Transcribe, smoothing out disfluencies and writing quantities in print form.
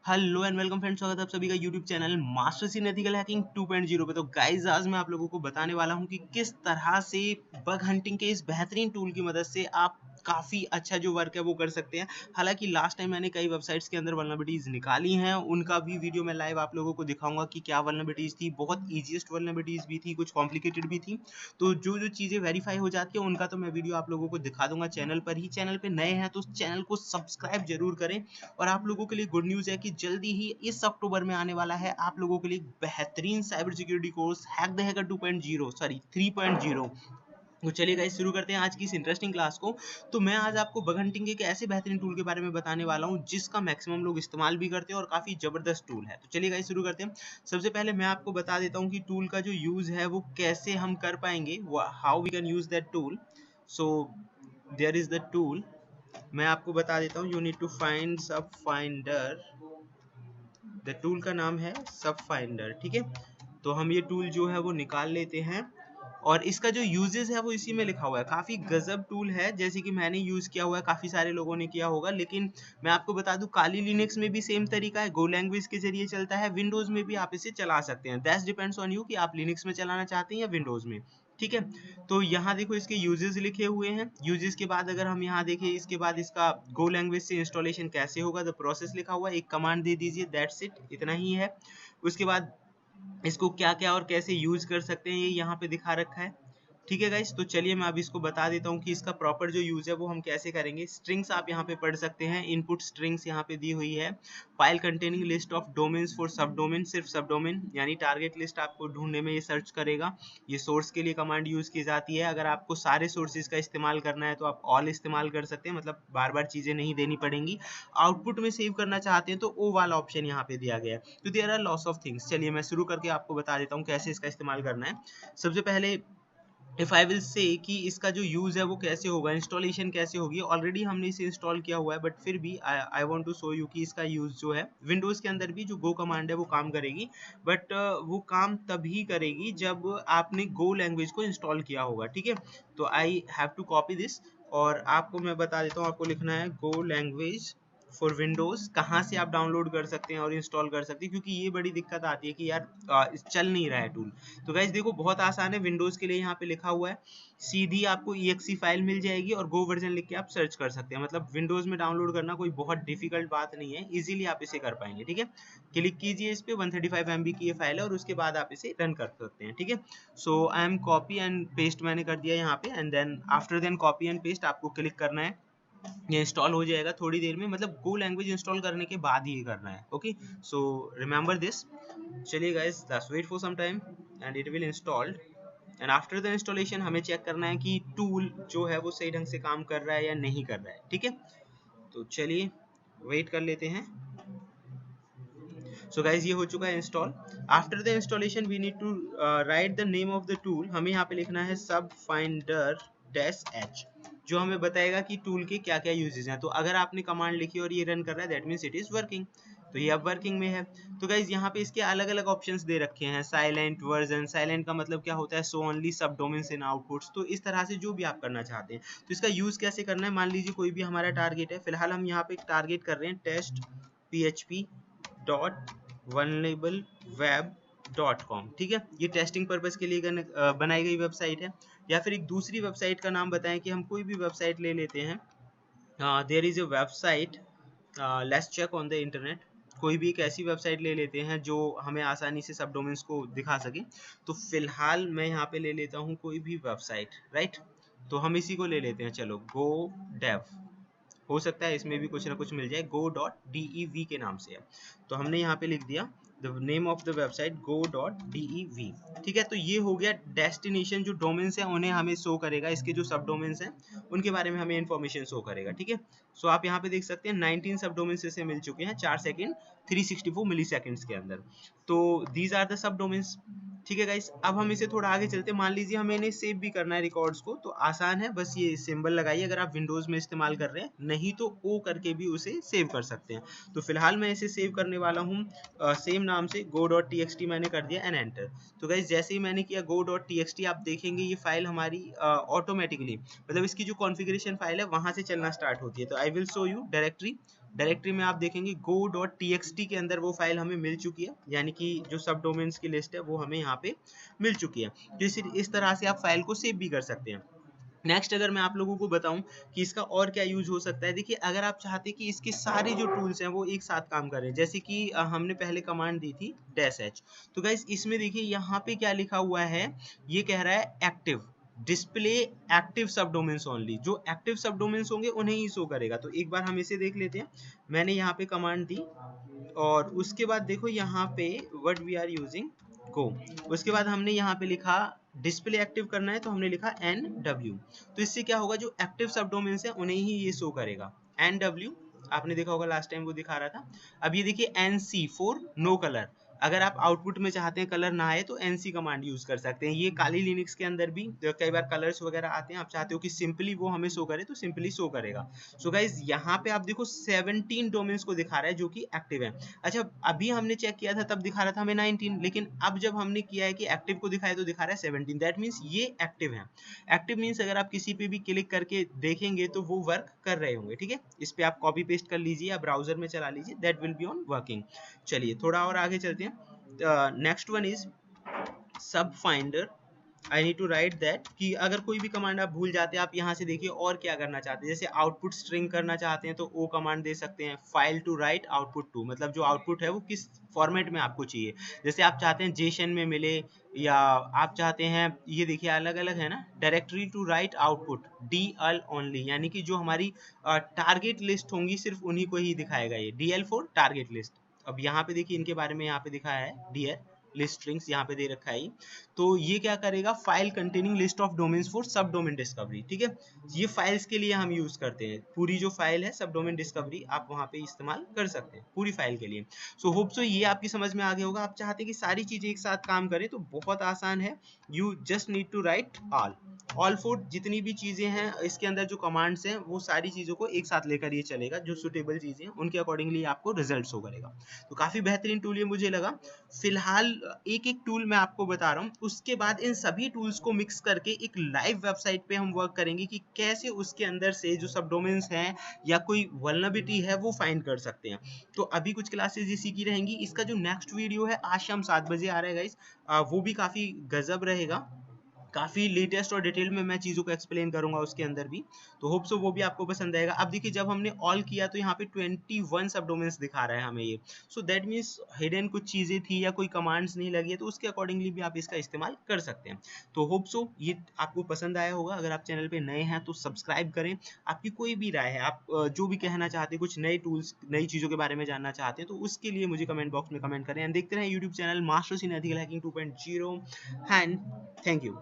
Hello and welcome friends, स्वागत है आप सभी का YouTube channel masters in ethical hacking 2.0 पे। तो गाइज आज मैं आप लोगों को बताने वाला हूं कि किस तरह से बग हंटिंग के इस बेहतरीन टूल की मदद से आप काफ़ी अच्छा जो वर्क है वो कर सकते हैं। हालांकि लास्ट टाइम मैंने कई वेबसाइट्स के अंदर वल्नरेबिलिटीज निकाली हैं, उनका भी वीडियो मैं लाइव आप लोगों को दिखाऊंगा कि क्या वल्नरेबिलिटीज थी। बहुत ईजीएस्ट वल्नरेबिलिटीज भी थी, कुछ कॉम्प्लिकेटेड भी थी। तो जो जो चीज़ें वेरीफाई हो जाती है उनका तो मैं वीडियो आप लोगों को दिखा दूंगा चैनल पर ही। चैनल पे नए हैं तो चैनल को सब्सक्राइब जरूर करें। और आप लोगों के लिए गुड न्यूज़ है कि जल्दी ही इस अक्टूबर में आने वाला है आप लोगों के लिए बेहतरीन cyber security course hack the hacker 2.0 sorry 3.0। तो चलिए गाइस शुरू करते हैं आज की इस इंटरेस्टिंग क्लास को। तो मैं आज आपको बग हंटिंग के एक ऐसे बेहतरीन टूल के बारे में बताने वाला हूं जिसका मैक्सिमम लोग इस्तेमाल भी करते हैं और काफी जबरदस्त टूल है। तो चलिए गाइस शुरू करते हैं। सबसे पहले मैं आपको बता देता हूं कि टूल का जो यूज है वो कैसे हम कर पाएंगे, how we can use that tool. So there is the tool. मैं आपको बता देता हूँ, you need to find subfinder. The tool का नाम है सब फाइंडर, ठीक है। तो हम ये टूल जो है वो निकाल लेते हैं और इसका जो यूजेस है वो इसी में लिखा हुआ है। काफी गजब टूल है, जैसे कि मैंने यूज किया हुआ है, काफी सारे लोगों ने किया होगा। लेकिन मैं आपको बता दूं, काली लिनक्स में भी सेम तरीका है, गो लैंग्वेज के जरिए चलता है। विंडोज में भी आप इसे चला सकते हैं। दैट्स डिपेंड्स ऑन यू कि आप लिनक्स में चलाना चाहते हैं या विंडोज में, ठीक है। तो यहाँ देखो इसके यूजेस लिखे हुए हैं। यूजेस के बाद अगर हम यहाँ देखें, इसके बाद इसका गो लैंग्वेज से इंस्टॉलेशन कैसे होगा, द प्रोसेस लिखा हुआ है। एक कमांड दे दीजिए, दैट्स इट, इतना ही है। उसके बाद इसको क्या क्या और कैसे यूज कर सकते हैं ये यहाँ पे दिखा रखा है, ठीक है गाइस। तो चलिए मैं अब इसको बता देता हूँ कि इसका प्रॉपर जो यूज है वो हम कैसे करेंगे। स्ट्रिंग्स आप यहाँ पे पढ़ सकते हैं, इनपुट स्ट्रिंग्स यहाँ पे दी हुई है। File containing list of domains for सब डोमेन, सिर्फ सब डोमेन यानी टारगेट लिस्ट आपको ढूंढने में ये सर्च करेगा। ये सोर्स के लिए कमांड यूज की जाती है। अगर आपको सारे सोर्सेज का इस्तेमाल करना है तो आप ऑल इस्तेमाल कर सकते हैं, मतलब बार बार चीजें नहीं देनी पड़ेंगी। आउटपुट में सेव करना चाहते हैं तो ओ वाला ऑप्शन यहाँ पे दिया गया है। तो there are lots of things. चलिए मैं शुरू करके आपको बता देता हूँ कैसे इसका इस्तेमाल करना है। सबसे पहले इफ आई विल से कि इसका जो यूज है वो कैसे होगा, इंस्टॉलेशन कैसे होगी। ऑलरेडी हमने इसे इंस्टॉल किया हुआ है, बट फिर भी I want to show you कि इसका यूज जो है विंडोज के अंदर भी जो गो कमांड है वो काम करेगी। बट वो काम तभी करेगी जब आपने गो लैंग्वेज को इंस्टॉल किया होगा, ठीक है। तो I have to copy this और आपको मैं बता देता हूँ, आपको लिखना है गो लैंग्वेज फॉर विंडोज। कहाँ से आप डाउनलोड कर सकते हैं और इंस्टॉल कर सकते हैं, क्योंकि ये बड़ी दिक्कत आती है कि यार चल नहीं रहा है टूल। तो गाइस देखो बहुत आसान है। विंडोज के लिए यहाँ पे लिखा हुआ है, सीधी आपको exe फाइल मिल जाएगी और गो वर्जन लिख के आप सर्च कर सकते हैं। मतलब विंडोज में डाउनलोड करना कोई बहुत डिफिकल्ट बात नहीं है, इजीली आप इसे कर पाएंगे, ठीक है। क्लिक कीजिए इस पे, 135 MB की ये फाइल है और उसके बाद आप इसे रन कर सकते हैं, ठीक है। So I am copy and paste मैंने कर दिया यहाँ पे, and then after then copy and paste आपको क्लिक करना है। ये इंस्टॉल हो जाएगा थोड़ी देर में, मतलब गो लैंग्वेज इंस्टॉल करने के बाद ही ये करना है, ओके। So remember this. चलिए guys just wait for some time and it will installed. And after the installation हमें चेक करना है कि टूल जो है वो सही ढंग से काम कर रहा है या नहीं कर रहा है, ठीक है। तो चलिए वेट कर लेते हैं। सो गाइज ये हो चुका है install. After the installation we need to write the name of the tool. हमें यहाँ पे लिखना है सब फाइंडर -h, जो हमें बताएगा कि टूल के क्या क्या यूजेस हैं। तो अगर आपने कमांड लिखी और ये रन कर रहा है, that means it is working. तो ये अब वर्किंग में है। तो गाइज यहाँ पे इसके अलग अलग ऑप्शंस दे रखे हैं। साइलेंट वर्जन, साइलेंट का मतलब क्या होता है, सो ओनली सब डोमेन्स इन आउटपुट्स। तो इस तरह से जो भी आप करना चाहते हैं। तो इसका यूज कैसे करना है, मान लीजिए कोई भी हमारा टारगेट है। फिलहाल हम यहाँ पे टारगेट कर रहे हैं टेस्ट php डॉट vulnerableWeb.com, ठीक है। ये टेस्टिंग पर्पस के लिए बनाई गई वेबसाइट है। या फिर एक दूसरी वेबसाइट का नाम बताएं कि हम कोई भी वेबसाइट ले लेते हैं। There is a website, let's check on the internet. कोई भी एक ऐसी वेबसाइट ले लेते हैं जो हमें आसानी से सब डोमेन्स को दिखा सके। तो फिलहाल मैं यहाँ पे ले लेता हूँ कोई भी वेबसाइट, राइट। तो हम इसी को ले लेते हैं, चलो गो डेव। हो सकता है इसमें भी कुछ ना कुछ मिल जाए, go.dev के नाम से है। तो हमने यहाँ पे लिख दिया the name of the website go.dev, ठीक है। तो ये हो गया डेस्टिनेशन। जो डोमेन्स हैं उन्हें हमें शो करेगा, इसके जो सब डोमेन्स हैं उनके बारे में हमें इन्फॉर्मेशन शो करेगा, ठीक है। सो आप यहाँ पे देख सकते हैं 19 सब डोमेन्स से मिल चुके हैं 4 सेकंड 364 मिली सेकेंड्स के अंदर। तो these are the subdomains, ठीक है गाइस। अब हम इसे थोड़ा आगे चलते हैं। मान लीजिए हमें इन्हें सेव भी करना है रिकॉर्ड्स को, तो आसान है, बस ये सिंबल लगाइए अगर आप विंडोज में इस्तेमाल कर रहे हैं, नहीं तो ओ करके भी उसे सेव कर सकते हैं। तो फिलहाल मैं इसे सेव करने वाला हूँ सेम नाम से go.txt मैंने कर दिया एंड एंटर। तो गाइस जैसे ही मैंने किया go.txt, आप देखेंगे ये फाइल हमारी ऑटोमेटिकली, मतलब इसकी जो कॉन्फ़िगरेशन फाइल है वहां से चलना स्टार्ट होती है। तो I will show you directory directory में आप देखेंगे go.txt के अंदर वो फाइल हमें मिल चुकी है, यानी कि जो सब डोमेन्स की लिस्ट है वो हमें यहाँ पे मिल चुकी है। तो इस तरह से आप फाइल को सेव भी कर सकते हैं। नेक्स्ट अगर मैं आप लोगों को बताऊं कि इसका और क्या यूज हो सकता है, देखिए अगर आप चाहते हैं कि इसके सारे जो टूल्स हैं वो एक साथ काम करें, जैसे कि हमने पहले कमांड दी थी -h, तो गाइस इसमें देखिए यहाँ पे क्या लिखा हुआ है, ये कह रहा है एक्टिव डिस्प्ले एक्टिव सब डोमेन्स ओनली, जो एक्टिव सब डोमेन्स होंगे उन्हें ही शो करेगा। तो एक बार हम इसे देख लेते हैं। मैंने यहाँ पे कमांड दी और उसके बाद देखो यहाँ पे व्हाट वी आर यूजिंग गो, उसके बाद हमने यहाँ पे लिखा डिस्प्ले एक्टिव करना है तो हमने लिखा NW। तो इससे क्या होगा, जो एक्टिव सब डोमेन्स है उन्हें ही ये शो करेगा। NW आपने देखा होगा लास्ट टाइम वो दिखा रहा था। अब ये देखिए NC फॉर नो कलर, अगर आप आउटपुट में चाहते हैं कलर ना आए तो NC कमांड यूज कर सकते हैं। ये काली लिनक्स के अंदर भी कई बार कलर्स वगैरह आते हैं, आप चाहते हो कि सिंपली वो हमें शो करे तो सिंपली शो करेगा। सो गाइज यहाँ पे आप देखो 17 डोमेन्स को दिखा रहा है जो कि एक्टिव है। अच्छा अभी हमने चेक किया था तब दिखा रहा था हमें 19, लेकिन अब जब हमने किया है कि एक्टिव को दिखाया तो दिखा रहा है 17। दैट मीन्स ये एक्टिव है। एक्टिव मीन्स अगर आप किसी पे भी क्लिक करके देखेंगे तो वो वर्क कर रहे होंगे। ठीक है, इस पे आप कॉपी पेस्ट कर लीजिए या ब्राउजर में चला लीजिए, that will be on working. चलिए थोड़ा और आगे चलते हैं। Next one is subfinder. I need to write that कि अगर कोई भी कमांड आप भूल जाते हैं, आप यहाँ से देखिए और क्या करना चाहते हैं, जैसे आउटपुट स्ट्रिंग करना चाहते हैं तो ओ कमांड दे सकते हैं। File to write output to, मतलब जो आउटपुट है वो किस फॉर्मेट में आपको चाहिए, जैसे आप चाहते हैं जेसन में मिले या आप चाहते हैं, ये देखिए अलग अलग है ना, directory to write output DL only, यानी कि जो हमारी टारगेट लिस्ट होंगी सिर्फ उन्हीं को ही दिखाएगा ये DL फॉर टारगेट लिस्ट। अब यहाँ पे देखिए इनके बारे में यहाँ पे दिखाया है DL लिस्ट स्ट्रिंग्स यहाँ पे दे रखा है। तो ये क्या करेगा, file containing list of domains for सब डोमेन डिस्कवरी। ठीक है, ये फाइल्स के लिए हम यूज करते हैं, पूरी जो फाइल है सब डोमेन डिस्कवरी आप वहाँ पे इस्तेमाल कर सकते हैं पूरी फाइल के लिए। सो होप सो ये आपकी समझ में आ गया होगा। आप चाहते हैं कि सारी चीजें एक साथ काम करें तो बहुत आसान है, you just need to write all for जितनी भी चीजें हैं इसके अंदर जो कमांड्स हैं वो सारी चीजों को एक साथ लेकर ये चलेगा, जो सुटेबल चीजें हैं उनके अकॉर्डिंगली आपको रिजल्ट शो करेगा। तो काफी बेहतरीन टूल ये मुझे लगा। फिलहाल एक एक टूल मैं आपको बता रहा हूँ, उसके बाद इन सभी टूल्स को मिक्स करके एक लाइव वेबसाइट पे हम वर्क करेंगे कि कैसे उसके अंदर से जो सब डोमेन्स हैं या कोई वल्नरेबिलिटी है वो फाइंड कर सकते हैं। तो अभी कुछ क्लासेस इसी की रहेंगी। इसका जो नेक्स्ट वीडियो है आज शाम 7 बजे आ रहा है गाइस, वो भी काफी गजब रहेगा, काफ़ी लेटेस्ट और डिटेल में मैं चीज़ों को एक्सप्लेन करूंगा उसके अंदर भी। तो होप सो वो भी आपको पसंद आएगा। अब देखिए जब हमने ऑल किया तो यहाँ पे 21 सब डोमेन्स दिखा रहा है हमें ये, सो दैट मीन्स हिडन कुछ चीज़ें थी या कोई कमांड्स नहीं लगी है, तो उसके अकॉर्डिंगली भी आप इसका इस्तेमाल कर सकते हैं। तो होप सो ये आपको पसंद आया होगा। अगर आप चैनल पे नए हैं तो सब्सक्राइब करें। आपकी कोई भी राय है, आप जो भी कहना चाहते हैं, कुछ नए टूल्स नई चीज़ों के बारे में जानना चाहते हैं तो उसके लिए मुझे कमेंट बॉक्स में कमेंट करें। एंड देखते रहें YouTube channel masters in ethical hacking 2.0 and thank you.